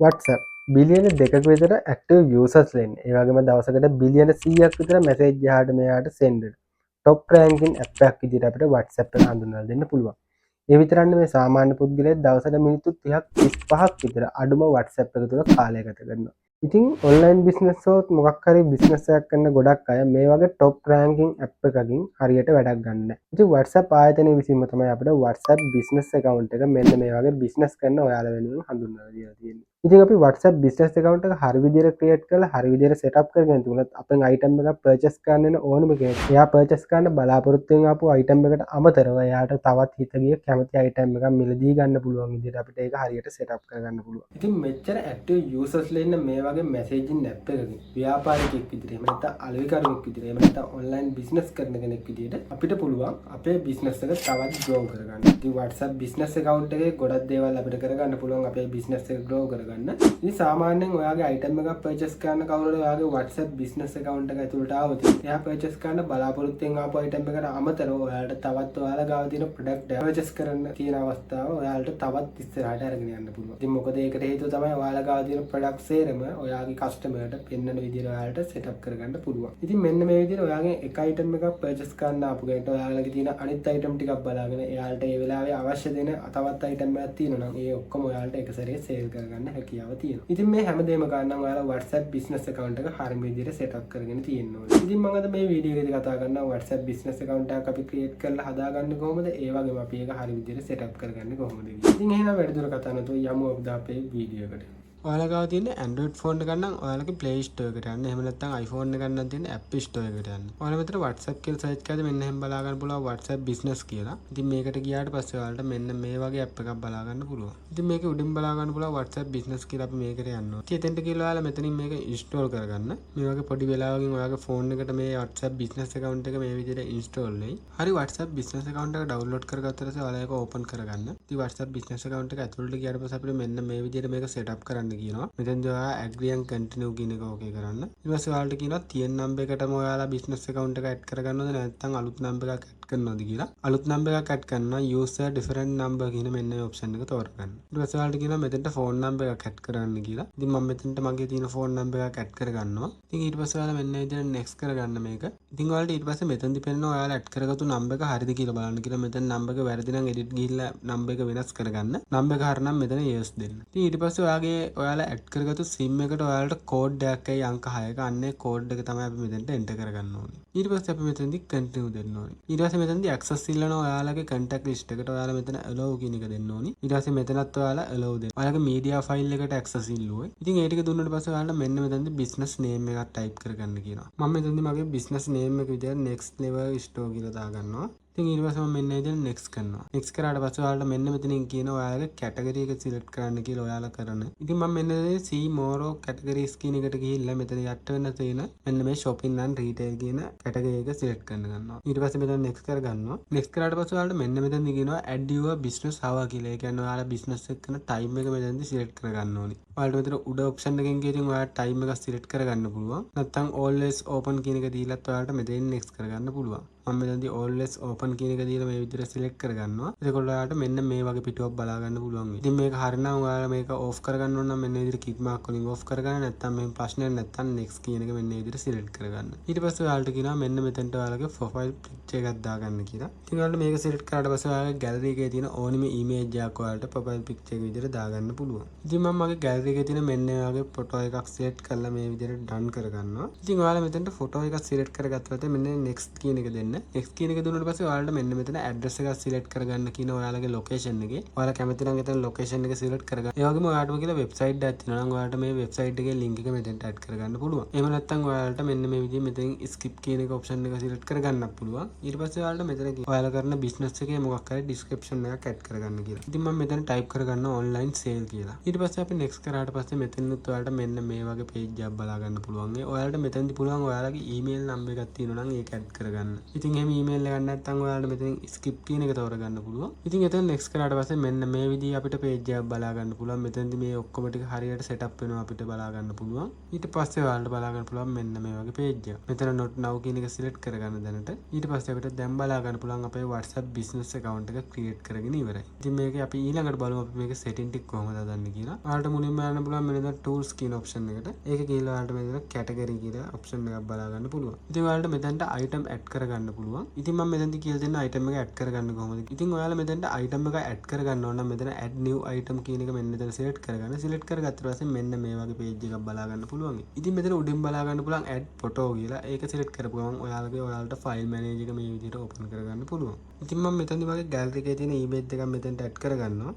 WhatsApp බිලියන 2ක විතර active යූසර්ස්ලා ඉන්නේ. ඒ වගේම දවසකට බිලියන 100ක් විතර මැසේජ් එහාට මෙහාට සෙන්ඩ් වෙනවා. টොප් රෑන්කින් ඇප් එකක් විදිහට අපිට WhatsApp එක හඳුන්වලා දෙන්න පුළුවන්. ඒ විතරක් නෙමෙයි සාමාන්‍ය පුද්ගලයෙක් දවසට මිනිත්තු 30ක් 35ක් විතර අඩුම WhatsApp එක තුල කාලය ගත කරනවා. ඉතින් ඔන්ලයින් බිස්නස් එකත් මොකක් හරි බිස්නස් එකක් කරන ගොඩක් අය මේ වගේ টොප් රෑන්කින් ඇප් එකකින් හරියට වැඩක් ගන්න නැහැ. ඉතින් WhatsApp ආයතනය විසින්ම තමයි අපිට WhatsApp බිස්නස් account එක මෙන්න මේ වගේ බිස්නස් කරන ඔයාලා වෙනුවෙන් හඳුන්වලා දීලා තියෙන්නේ. ඉතින් අපි WhatsApp බිස්නස් account එක හරි විදිහට ක්‍රියේට් කරලා හරි විදිහට setup කරගෙන තිබුණත් අපෙන් item එකක් purchase කරන්න වෙන ඕනම කෙනෙක් එයා purchase කරන්න බලාපොරොත්තු වෙන ආපු item එකට අමතරව එයාට තවත් හිත ගිය කැමති item එකක් මිලදී ගන්න පුළුවන් විදිහට අපිට ඒක හරියට setup කරගන්න පුළුවන්. ඉතින් මෙච්චර active users ලා ඉන්න මේ වගේ messaging app එකකින් ව්‍යාපාරිකයෙක් විදිහට එහෙම නැත්නම් අලෙවිකරුවෙක් විදිහට එහෙම නැත්නම් online business කරන කෙනෙක් විදිහට අපිට පුළුවන් අපේ business එක තවත් grow කරගන්න. ඉතින් WhatsApp business account එකේ ගොඩක් දේවල් අපිට කරගන්න පුළුවන් අපේ business එක grow කරගන්න. ඉතින් සාමාන්‍යයෙන් ඔයාගේ item එකක් purchase කරන්න කවුරුද ඔයාගේ WhatsApp business account එක ඇතුළට ආවොත් එයා purchase කරන්න බලාපොරොත්තු වෙන ආපු item එකට අමතරව ඔයාලට තවත් ඔයාලා ගාව තියෙන product purchase කරන්න තියෙන අවස්ථාව ඔයාලට තවත් ඉස්සරහට අරගෙන යන්න පුළුවන්. ඉතින් මොකද ඒකට හේතුව තමයි ඔයාලා ගාව තියෙන product සේරම ඔයාගේ customer ට පෙන්වන විදිහට ඔයාලට setup කරගන්න පුළුවන්. ඉතින් මෙන්න මේ විදිහට ඔයාගෙන් එක item එකක් purchase කරන්න ආපු කෙනෙක්ට ඔයාලගේ තියෙන අනිත් item ටිකක් බලාගෙන එයාලට ඒ වෙලාවේ අවශ්‍ය දෙන තවත් item එකක් තියෙනවා නම් ඒ ඔක්කොම ඔයාලට එක සැරේ sale කරගන්න හැකියාව තියෙනවා. ඉතින් මේ හැමදේම ගන්න ඔයාලා WhatsApp business account එක හරිම විදිහට setup කරගෙන තියෙන්න ඕනේ. ඉතින් මම අද මේ වීඩියෝ එකේදී කතා කරනවා WhatsApp business account එකක් අපි create කරලා හදාගන්නේ කොහොමද? ඒ වගේම අපි ඒක හරිය විදිහට setup කරගන්නේ කොහොමද කියලා. ඉතින් එහෙනම් වැඩිදුර කතා නැතුව යමු අපි අපේ වීඩියෝ එකට. ඔයාලා ගාව තියෙන Android phone එක ගන්න ඔයාලගේ Play Store එකට යන්න. එහෙම නැත්නම් iPhone එක ගන්න තියෙන App Store එකට යන්න. ඔයාලා මෙතන WhatsApp කියලා search කරද්දී මෙන්න එහෙම බලා ගන්න පුළුවන් WhatsApp business කියලා. ඉතින් මේකට ගියාට පස්සේ ඔයාලට මෙන්න මේ වගේ app එකක් බලා ගන්න පුළුවන්. ඉතින් මේකේ උඩින් බලා ගන්න පුළුවන් WhatsApp business කියලා අපි මේකට යනවා. ඉතින් එතෙන්ට ගිහලා ඔයාලා මෙතනින් මේක install කරගන්න. මේ වගේ පොඩි වෙලාවකින් ඔයාගේ phone එකට මේ WhatsApp business account එක මේ විදිහට install වෙයි. හරි WhatsApp business account එක download කරගත්තට පස්සේ ඔයාලා ඒක open කරගන්න. ඉතින් WhatsApp business account එක ඇතුළට ගියාට පස්සේ අපිට මෙන්න මේ විදිහට මේක setup කරන්න කියනවා. මෙතෙන්දී agree and continue කියන එක ඕකේ කරන්න. ඊට පස්සේ ඔයාලට කියනවා තියෙන number එකටම ඔයාලා business account එක add කරගන්නවද නැත්නම් අලුත් number එකක් add කරනවද කියලා. අලුත් number එකක් add කරනවා user different number කියන මෙන්න මේ option එක තෝරගන්න. ඊට පස්සේ ඔයාලට කියනවා මෙතෙන්ට phone number එකක් add කරගන්න කියලා. ඉතින් මම මෙතෙන්ට මගේ තියෙන phone number එකක් add කරගන්නවා. ඉතින් ඊට පස්සේ ඔයාලා මෙන්න මේ විදිහට next කරගන්න මේක. ඉතින් ඔයාලට ඊට පස්සේ මෙතෙන්දී පෙන්නනවා ඔයාලා add කරගත්තු number එක හරියද කියලා බලන්න කියලා. මෙතන number එක වැරදි නම් edit ගිහිල්ලා number එක වෙනස් කරගන්න. number එක හරිනම් මෙතන yes දෙන්න. ඉතින් ඊට පස්සේ ඔයාලා add කරගත්තු SIM එකට ඔයාලට කෝඩ් එකක් එයි අංක 6ක අන්නේ කෝඩ් එක තමයි අපි මෙතෙන්ට එන්ටර් කරගන්න ඕනේ. ඊට පස්සේ අපි මෙතෙන්දි continue දෙන්න ඕනේ. ඊට පස්සේ මෙතෙන්දි access ඉල්ලනවා ඔයාලගේ contact list එකට ඔයාලා මෙතන allow කියන එක දෙන්න ඕනේ. ඊට පස්සේ මෙතනත් ඔයාලා allow දෙන්න. ඔයාලගේ media file එකට access ඉල්ලුවොයි. ඉතින් ඒ ටික දුන්නාට පස්සේ ඔයාලා මෙන්න මෙතෙන්දි business name එකක් type කරගන්න කියනවා. මම මෙතෙන්දි මගේ business name එක විදිහට next level store කියලා දාගන්නවා. ඉතින් ඊට පස්සේ මම මෙන්න විදිහට next කරනවා. next කරාට පස්සේ ඔයාලට මෙන්න මෙතනින් කියනවා ඔයාලගේ category එක select කරන්න කියලා ඔයාලා කරන. ඉතින් මම මෙන්න see more categories කියන එකට ගිහිල්ලා මෙතන යට වෙන තියෙන මෙන්න මේ shopping and retail කියන category එක select කරන්න ගන්නවා. ඊට පස්සේ මෙතන next කරගන්නවා. next කරාට පස්සේ ඔයාලට මෙන්න මෙතනදි කියනවා add your business hour කියලා. ඒ කියන්නේ ඔයාලා business එක කරන time එක මෙතනදි select කරගන්න ඕනේ. ඔයාලට මෙතන උඩ option එකෙන් ගිහින් ඔයාලා time එක select කරගන්න පුළුවන්. නැත්නම් always open කියන එක දීලත් ඔයාලට මෙතෙන් next කරගන්න පුළුවන්. මම මෙතනදී always open කියන එක දීලා මේ විදිහට select කරගන්නවා. එතකොට ඔයාලට මෙන්න මේ වගේ පිටුවක් බලා ගන්න පුළුවන් වෙයි. ඉතින් මේක හරිනම් ඔයාලා මේක off කරගන්න ඕන නම් මෙන්න මේ විදිහට click mark වලින් off කරගන්න. නැත්නම් මේ ප්‍රශ්නයක් නැත්නම් next කියන එක මෙන්න මේ විදිහට select කරගන්න. ඊට පස්සේ ඔයාලට කියනවා මෙන්න මෙතනට ඔයාලගේ profile picture එකක් දාගන්න කියලා. ඉතින් ඔයාලට මේක select කරාට පස්සේ ඔයාලගේ gallery එකේ තියෙන ඕනිම image එකක් ඔයාලට profile picture එක විදිහට දාගන්න පුළුවන්. ඉතින් මම මගේ gallery එකේ තියෙන මෙන්න මේ වගේ photo එකක් select කරලා මේ විදිහට done කරගන්නවා. ඉතින් ඔයාලා මෙතනට photo එකක් select කරගත්තාට මෙන්න next කියන එක දෙන්න. next කියන එක දුන්නාට පස්සේ ඔයාලට මෙන්න මෙතන address එක select කරගන්න කියන ඔයාලගේ location එකේ ඔයාලා කැමති නම් එතන location එක select කරගන්න. ඒ වගේම ඔයාලට කියලා website එකක් තියෙනවා නම් ඔයාලට මේ website එකේ link එක මෙතෙන්ට add කරගන්න පුළුවන්. එහෙම නැත්නම් ඔයාලට මෙන්න මේ විදිහේ මෙතෙන් skip කියන එක option එක select කරගන්නත් පුළුවන්. ඊට පස්සේ ඔයාලට මෙතන ඔයාලා කරන business එකේ මොකක් හරි description එකක් add කරගන්න කියලා. ඉතින් මම මෙතන type කරගන්න online sale කියලා. ඊට පස්සේ අපි next කරාට පස්සේ මෙතනත් ඔයාලට මෙන්න මේ වගේ page එකක් බලා ගන්න පුළුවන්. ඔයාලට මෙතනදි පුළුවන් ඔයාලගේ email number එකක් තියෙනවා නම් ඒක add කරගන්න. ඉතින් එහෙම ඊමේල් එකක් නැත්නම් ඔයාලට මෙතනින් ස්කිප් කියන එක තෝරගන්න පුළුවන්. ඉතින් එතන next කරාට පස්සේ මෙන්න මේ විදිහ අපිට page එකක් බලා ගන්න පුළුවන්. මෙතනදී මේ ඔක්කොම ටික හරියට setup වෙනවා අපිට බලා ගන්න පුළුවන්. ඊට පස්සේ ඔයාලට බලා ගන්න පුළුවන් මෙන්න මේ වගේ page එකක්. මෙතන not now කියන එක select කරගන්න දැනට. ඊට පස්සේ අපිට දැන් බලා ගන්න පුළුවන් අපේ WhatsApp business account එක create කරගෙන ඉවරයි. ඉතින් මේක අපි ඊළඟට බලමු අපි මේකේ setting ටික කොහොමද හදන්නේ කියලා. ඔයාලට මුලින්ම යන්න පුළුවන් මෙන්න tools කියන option එකට. ඒක ගිහලා ඔයාලට මෙතන category කියලා option එකක් බලා ගන්න පුළුවන්. ඉතින් ඔයාලට මෙතනට item add කරගන්න පුළුවන්. ඉතින් මම මෙතනදී කියලා දෙන්න item එක add කරගන්න කොහොමද. ඉතින් ඔයාලා මෙතනට item එක add කරගන්න ඕන නම් මෙතන add new item කියන එක මෙන්න මෙතන select කරගන්න. select කරගත්තට පස්සේ මෙන්න මේ වගේ page එකක් බලා ගන්න පුළුවන්. ඉතින් මෙතන උඩින් බලා ගන්න පුළුවන් add photo කියලා. ඒක select කරපු ගමන් ඔයාලට file manager එක මේ විදිහට open කරගන්න පුළුවන්. ඉතින් මම මෙතනදී මගේ gallery එකේ තියෙන image එකක් මෙතනට add කරගන්නවා.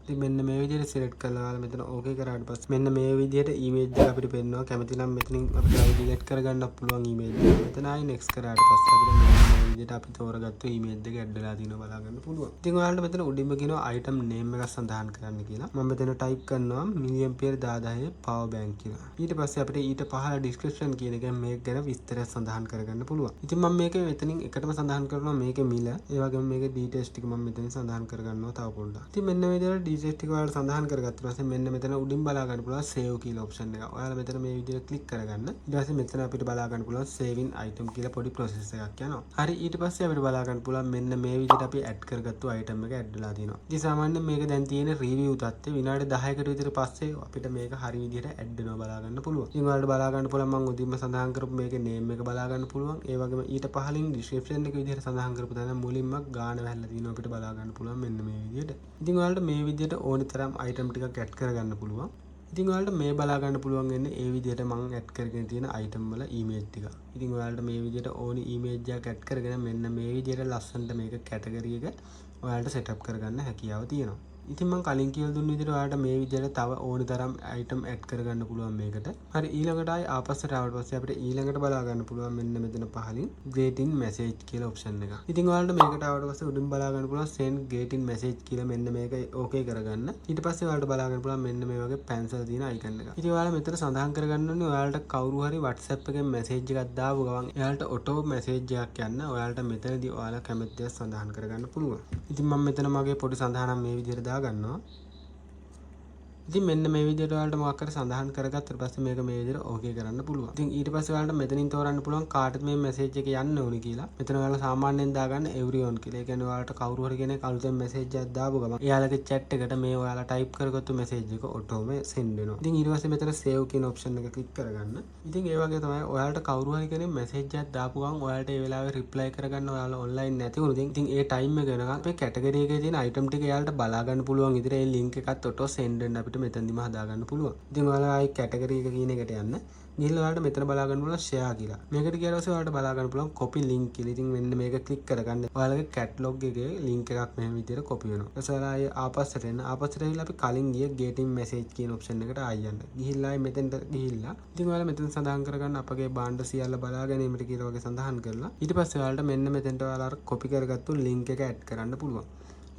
ඉතින් මෙන්න මේ විදිහට select කරලා ඔයාලා මෙතන okay කරාට පස්සේ මෙන්න මේ විදිහට image එක අපිට පෙන්වනවා. කැමති නම් මෙතනින් අපිට delete කරගන්නත් පුළුවන් image එක. මෙතන ආයි next කරාට පස්සේ අපිට මෙන්න මේ විදිහට අපි තෝරගත්තු image එක add වෙලා තියෙනවා බලා ගන්න පුළුවන්. ඉතින් ඔයාලට මෙතන උඩින්ම කියනවා item name එක සඳහන් කරන්න කියලා. මම මෙතන type කරනවා milliampere 10000 power bank කියලා. ඊට පස්සේ අපිට ඊට පහළ description කියන එකෙන් මේක ගැන විස්තරයක් සඳහන් කරගන්න පුළුවන්. ඉතින් මම මේක මෙතනින් එකටම සඳහන් කරනවා මේකේ මිල. ඒ වගේම මේකේ details ටික මම මෙතනින් සඳහන් කරගන්නවා තව පොඩ්ඩක්. ඉතින් මෙන්න මේ විදිහට details ටික ඔයාලට සඳහන් කරගත්තා පස්සේ මෙන්න මෙතන උඩින් බලා ගන්න පුළුවන් save කියලා option එක. ඔයාලා මෙතන මේ විදිහට click කරගන්න. ඊට පස්සේ මෙතන අපිට බලා ගන්න පුළුවන් saving item කියලා පොඩි process එකක් යනවා. හරි ඊට පස්සේ අපිට බලා ගන්න පුළුවන් මෙන්න මේ විදිහට අපි add කරගත්තු item එක add වෙලා තියෙනවා. ඉතින් සාමාන්‍යයෙන් මේක දැන් තියෙන review තත්ත්වය විනාඩි 10කට විතර පස්සේ අපිට මේක හරි විදිහට add වෙනවා බලා ගන්න පුළුවන්. ඉතින් ඔයාලට බලා ගන්න පුළුවන් මම උදින්ම සඳහන් කරපු මේකේ name එක බලා ගන්න පුළුවන්. ඒ වගේම ඊට පහලින් description එක විදිහට සඳහන් කරපු තැන මුලින්ම ගාන වැහැලා තියෙනවා අපිට බලා ගන්න පුළුවන් මෙන්න මේ විදිහට. ඉතින් ඔයාලට මේ විදිහට ඕනි තරම් item ටිකක් add කරගන්න පුළුවන්. ඉතින් ඔයාලට මේ බලා ගන්න පුළුවන් වෙන්නේ ඒ විදිහට මම add කරගෙන තියෙන item වල image ටික. ඉතින් ඔයාලට මේ විදිහට ඕනි image එකක් add කරගෙන මෙන්න මේ විදිහට ලස්සනට මේක category එක ඔයාලට setup කරගන්න හැකියාව තියෙනවා. ඉතින් මම කලින් කියලා දුන්න විදිහට ඔයාලට මේ විදිහට තව ඕනි තරම් item add කරගන්න පුළුවන් මේකට. හරි ඊළඟට ආයි ආපස්සට ආවට පස්සේ අපිට ඊළඟට බලා ගන්න පුළුවන් මෙන්න මෙතන පහලින් greeting message කියලා option එක. ඉතින් ඔයාලට මේකට ආවට පස්සේ උඩින් බලා ගන්න පුළුවන් send greeting message කියලා මෙන්න මේක okay කරගන්න. ඊට පස්සේ ඔයාලට බලා ගන්න පුළුවන් මෙන්න මේ වගේ pencil තියෙන icon එක. ඉතින් ඔයාලා මෙතන සඳහන් කරගන්න ඕනේ ඔයාලට කවුරු හරි WhatsApp එකෙන් message එකක් දාපු ගමන් එයාලට auto message එකක් යන්න ඔයාලට මෙතනදී ඔයාලා කැමති දේ සඳහන් කරගන්න පුළුවන්. ඉතින් මම මෙතන මගේ පොඩි සඳහනක් මේ විදිහට දාගන්නවා. ඉතින් මෙන්න මේ විදිහට ඔයාලට මොකක් හරි සඳහන් කරගත්තට පස්සේ මේක මේ විදිහට ඕකේ කරන්න පුළුවන්. ඉතින් ඊට පස්සේ ඔයාලට මෙතනින් තෝරන්න පුළුවන් කාටද මේ මැසේජ් එක යන්න ඕනේ කියලා. මෙතන ඔයාලා සාමාන්‍යයෙන් දාගන්න everyone කියලා. ඒ කියන්නේ ඔයාලට කවුරු හරි කෙනෙක් අලුතෙන් මැසේජ් එකක් දාපු ගමන් එයාලගේ chat එකට මේ ඔයාලා type කරගත්තු මැසේජ් එක ඔටෝම send වෙනවා. ඉතින් ඊට පස්සේ මෙතන save කියන option එක click කරගන්න. ඉතින් ඒ වගේ තමයි ඔයාලට කවුරු හරි කෙනෙක් මැසේජ් එකක් දාපු ගමන් ඔයාලට ඒ වෙලාවේ reply කරගන්න ඔයාලා online නැති වුණොත් ඉතින් ඒ time එක වෙනකන් අපේ category එකේ තියෙන item ටික එයාලට බලා ගන්න පුළුවන් විදිහට ඒ link එකත් ඔටෝ send වෙන්න අපිට මෙතනදිම හදාගන්න පුළුවන්. ඉතින් ඔයාලා ආයි කැටගරි එක කියන එකට යන්න. ගිහලා ඔයාලට මෙතන බලා ගන්න පුළුවන් share කියලා. මේකට ගියාට පස්සේ ඔයාලට බලා ගන්න පුළුවන් copy link කියලා. ඉතින් මෙන්න මේක click කරගන්න. ඔයාලගේ catalog එකේ link එකක් මෙහෙම විදිහට copy වෙනවා. ඊට පස්සේ ඔයාලා ආයි ආපස්සට එන්න. ආපස්සට ඇවිල්ලා අපි කලින් ගිය getting message කියන option එකට ආයි යන්න. ගිහිල්ලා ආයි මෙතෙන්ට ගිහිල්ලා ඉතින් ඔයාලා මෙතන සඳහන් කරගන්න අපගේ භාණ්ඩ සියල්ල බලා ගැනීමට කියලා වගේ සඳහන් කරලා ඊට පස්සේ ඔයාලට මෙන්න මෙතෙන්ට ඔයාලා අර copy කරගත්තු link එක add කරන්න පුළුවන්.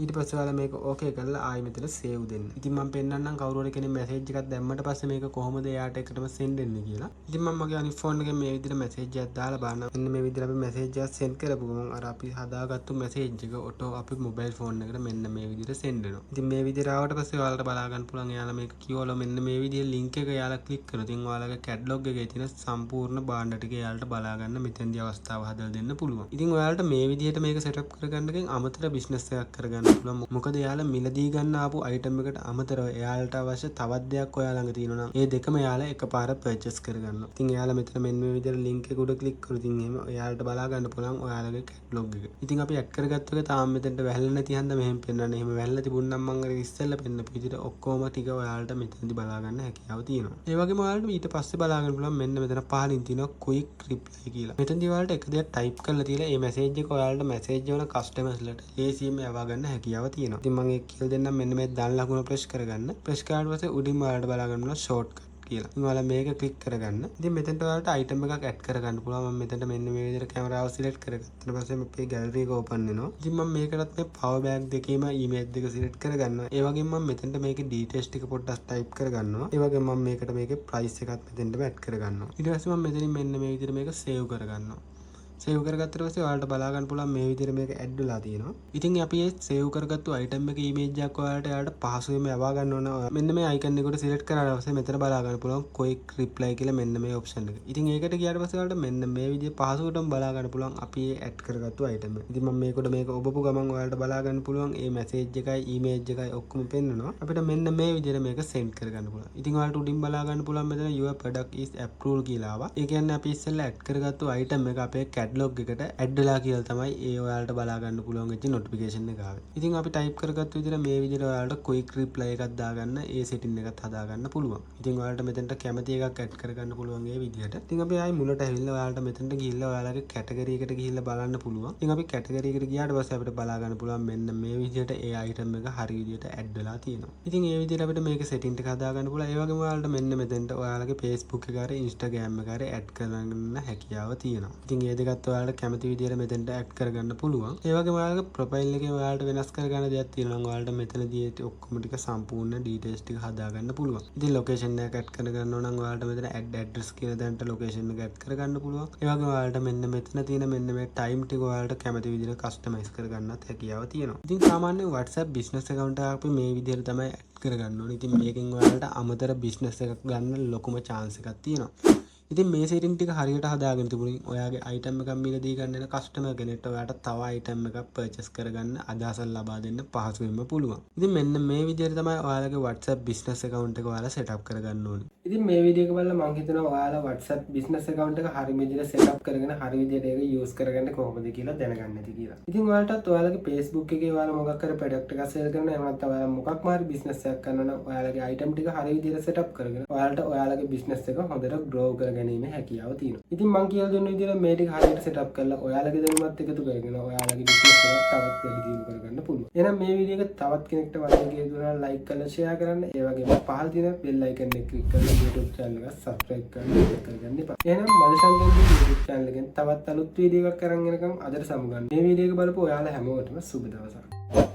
ඊට පස්සේ ඔයාලා මේක ඕකේ කරලා ආයෙ මෙතන සේව් දෙන්න. ඉතින් මම පෙන්නන්නම් කවුරු හරි කෙනෙක් මැසේජ් එකක් දැම්මට පස්සේ මේක කොහොමද එයාට එකටම සෙන්ඩ් වෙන්නේ කියලා. ඉතින් මම මගේ අනිත් ෆෝන් එකෙන් මේ විදිහට මැසේජ් එකක් දාලා බලන්න. මෙන්න මේ විදිහට අපි මැසේජ් එකක් සෙන්ඩ් කරපු ගමන් අර අපි හදාගත්තු මැසේජ් එක ඔටෝ අපි මොබයිල් ෆෝන් එකට මෙන්න මේ විදිහට සෙන්ඩ් වෙනවා. ඉතින් මේ විදිහට ආවට පස්සේ ඔයාලට බලා ගන්න පුළුවන් එයාලා මේක කියවලා මෙන්න මේ විදිහේ link එක එයාලා ක්ලික් කරලා ඉතින් ඔයාලගේ කැටලොග් එකේ තියෙන සම්පූර්ණ භාණ්ඩ ටික එයාලට බලා ගන්න මෙතෙන්දී අවස්ථාව හදලා දෙන්න පුළුවන්. ඉතින් ඔයාලට මේ විදිහට මේක සෙටප් කරගන්නකින් අමතර බිස්නස් එකක් කරගන්න පුළුවන්. මොකද එයාලා මිලදී ගන්න ආපු අයිටම් එකට අමතරව එයාලට අවශ්‍ය තවත් දෙයක් ඔයා ළඟ තියෙනවා නම් ඒ දෙකම එයාලා එකපාර පර්චේස් කරගන්නවා. ඉතින් එයාලා මෙතන මෙන්න මේ විදිහට link එක උඩ ක්ලික් කරලා ඉතින් එහෙම එයාලට බලා ගන්න පුළුවන් ඔයාලගේ කැටලොග් එක. ඉතින් අපි ඇඩ් කරගත්ත එක තාම මෙතනට වැහැලා නැති හන්ද මෙහෙම පෙන්වන්නේ. එහෙම වැහැලා තිබුණනම් මම අර ඉස්සෙල්ලා පෙන්නපු විදිහට ඔක්කොම ටික ඔයාලට මෙතනදී බලා ගන්න හැකියාව තියෙනවා. ඒ වගේම ඔයාලට ඊට පස්සේ බලා ගන්න පුළුවන් මෙන්න මෙතන පහලින් තියෙනවා quick reply කියලා. මෙතනදී ඔයාලට එක දෙයක් type කරලා තියලා මේ message එක ඔයාලට message වන customers-ලට ලේසියෙන්ම යවා ගන්න හැකියාව තියෙනවා. ඉතින් මම ඒක කියලා දෙන්නම් මෙන්න මේ දාන ලකුණ ප්‍රෙස් කරගන්න. ප්‍රෙස් කරාට පස්සේ උඩින් ඔයාලට බලා ගන්න ඕන shortcut කියලා. ඉතින් ඔයාලා මේක ක්ලික් කරගන්න. ඉතින් මෙතනට ඔයාලට item එකක් add කරගන්න පුළුවන්. මම මෙතනට මෙන්න මේ විදිහට කැමරාව select කරගත්තාට පස්සේ මේ gallery එක open වෙනවා. ඉතින් මම මේකටත් මේ power bank දෙකේම image දෙක select කරගන්නවා. ඒ වගේම මම මෙතනට මේකේ details ටික පොඩ්ඩක් type කරගන්නවා. ඒ වගේම මම මේකට මේකේ price එකත් මෙතනට add කරගන්නවා. ඊට පස්සේ මම මෙතනින් මෙන්න මේ විදිහට මේක save කරගන්නවා. සේව් කරගත්තට පස්සේ ඔයාලට බලා ගන්න පුළුවන් මේ විදිහට මේක ඇඩ් වෙලා තියෙනවා. ඉතින් අපි මේ සේව් කරගත්තු අයිටම් එකේ ඉමේජ් එකක් ඔයාලට යාට පහසුවෙන්ම යවා ගන්න ඕන. මෙන්න මේ අයිකන් එකට සිලෙක්ට් කරලා පස්සේ මෙතන බලා ගන්න පුළුවන් quick reply කියලා මෙන්න මේ ඔප්ෂන් එක. ඉතින් ඒකට ගියාට පස්සේ ඔයාලට මෙන්න මේ විදිහේ පහසුවටම බලා ගන්න පුළුවන් අපි මේ ඇඩ් කරගත්තු අයිටම් එක. ඉතින් මම මේක ඔබපු ගමන් ඔයාලට බලා ගන්න පුළුවන් මේ මැසේජ් එකයි ඊමේජ් එකයි ඔක්කොම පෙන්නනවා. අපිට මෙන්න මේ විදිහට මේක send කරගන්න පුළුවන්. ඉතින් ඔයාලට උඩින් බලා ගන්න පුළුවන් මෙතන your product is approved කියලා ආවා. ඒ කියන්නේ අපි ඉස්සෙල්ලා ඇඩ් කරගත්තු අයිටම් එක අපේ catalog එකට ඇඩ් වෙලා කියලා තමයි ඒ ඔයාලට බලා ගන්න පුළුවන් වෙච්ච notification එක ආවේ. ඉතින් අපි type කරගත්තු විදිහට මේ විදිහට ඔයාලට quick reply එකක් දාගන්න ඒ setting එකත් හදාගන්න පුළුවන්. ඉතින් ඔයාලට මෙතනට කැමති එකක් ඇඩ් කරගන්න පුළුවන් ඒ විදිහට. ඉතින් අපි ආයි මුලට ඇවිල්ලා ඔයාලට මෙතනට ගිහිල්ලා ඔයාලගේ category එකට ගිහිල්ලා බලන්න පුළුවන්. ඉතින් අපි category එකට ගියාට පස්සේ අපිට බලා ගන්න පුළුවන් මෙන්න මේ විදිහට ඒ item එක හරි විදිහට ඇඩ් වෙලා තියෙනවා. ඉතින් ඒ විදිහට අපිට මේක setting එක හදාගන්න පුළුවන්. ඒ වගේම ඔයාලට මෙන්න මෙතනට ඔයාලගේ Facebook එක හරි Instagram එක හරි ඇඩ් කරගන්න හැකියාව තියෙනවා. ඉතින් ඒ දෙකත් ඔයාලට කැමති විදිහට මෙතනට ඇඩ් කරගන්න පුළුවන්. ඒ වගේම ඔයාලගේ ප්‍රොෆයිල් එකේ ඔයාලට වෙනස් කරගන්න දෙයක් තියෙනවා නම් ඔයාලට මෙතනදී ඔක්කොම ටික සම්පූර්ණ ඩීටේල්ස් ටික හදාගන්න පුළුවන්. ඉතින් ලොකේෂන් එක ඇඩ් කරගන්න ඕන නම් ඔයාලට මෙතන ඇඩ් ඇඩ්‍රස් කියන තැනට ලොකේෂන් එක ඇඩ් කරගන්න පුළුවන්. ඒ වගේම ඔයාලට මෙන්න මෙතන තියෙන මෙන්න මේ ටයිම් ටික ඔයාලට කැමති විදිහට කස්ටමයිස් කරගන්නත් හැකියාව තියෙනවා. ඉතින් සාමාන්‍යයෙන් WhatsApp business account එකක් අපි මේ විදිහට තමයි ඇඩ් කරගන්න ඕනේ. ඉතින් මේකෙන් ඔයාලට අමතර business එකක් ගන්න ලොකුම chance එකක් තියෙනවා. ඉතින් මේ setting ටික හරියට හදාගෙන තිබුණින් ඔයාගේ item එකක් මිලදී ගන්න වෙන customer කෙනෙක්ට ඔයාට තව item එකක් purchase කරගන්න අදහසක් ලබා දෙන්න පහසුවෙන්ම පුළුවන්. ඉතින් මෙන්න මේ විදිහට තමයි ඔයාලගේ WhatsApp business account එක ඔයාලා set up කරගන්න ඕනේ. ඉතින් මේ වීඩියෝ එක බලලා මම හිතනවා ඔයාලා WhatsApp business account එක හරි විදිහට set up කරගෙන හරි විදිහට ඒක use කරගන්න කොහොමද කියලා දැනගන්න ඇති කියලා. ඉතින් ඔයාලටත් ඔයාලගේ Facebook එකේ ඔයාලා මොකක් හරි product එකක් sell කරනවා එහෙම නැත්නම් ඔයාලා මොකක්ම හරි business එකක් කරනවා නම් ඔයාලගේ item ටික හරි විදිහට set up කරගෙන ඔයාලට ඔයාලගේ business එක හොඳට grow කරගැනීමේ හැකියාව තියෙනවා. ඉතින් මම කියලා දුන්න විදිහට මේ ටික හරියට set up කරලා ඔයාලගේ දැනුමත් එකතු කරගෙන ඔයාලගේ business එක තවත් වැඩි දියුණු කරගන්න පුළුවන්. එහෙනම් මේ වීඩියෝ එක තවත් කෙනෙක්ට වගේ කියලා like කරලා share කරන්න. ඒ වගේම පහළ තියෙන bell icon එක click කරලා YouTube channel එක subscribe කරගන්න එපා. එහෙනම් මధుශංකරගේ YouTube channel එකෙන් තවත් අලුත් වීඩියෝ එකක් අරන් එනකම් අදට සමුගන්න. මේ වීඩියෝ එක බලපුව ඔයාලා හැමෝටම සුබ දවසක්.